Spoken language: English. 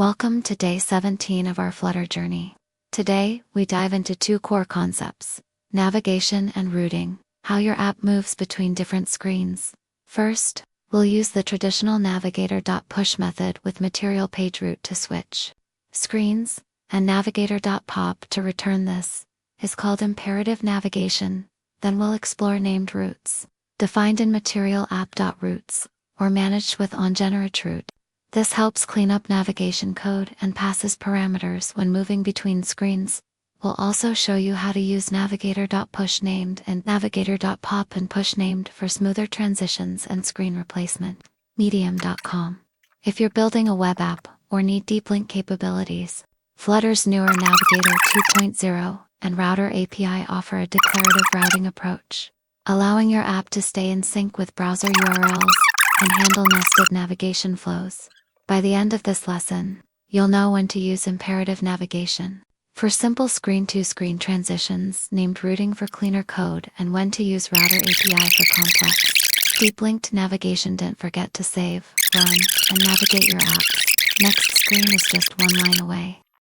Welcome to day 17 of our Flutter journey. Today, we dive into two core concepts: navigation and routing, how your app moves between different screens. First, we'll use the traditional Navigator.push method with material page route to switch screens, and Navigator.pop to return. This is called imperative navigation. Then we'll explore named routes, defined in material app.routes, or managed with onGenerateRoute. This helps clean up navigation code and passes parameters when moving between screens. We'll also show you how to use Navigator.push named and Navigator.pop and push named for smoother transitions and screen replacement. Medium.com. If you're building a web app or need deep link capabilities, Flutter's newer Navigator 2.0 and Router API offer a declarative routing approach, allowing your app to stay in sync with browser URLs and handle nested navigation flows. By the end of this lesson, you'll know when to use imperative navigation for simple screen-to-screen transitions, named routing for cleaner code, and when to use Router API for complex, deep-linked navigation. Don't forget to save, run, and navigate your app. Next screen is just one line away.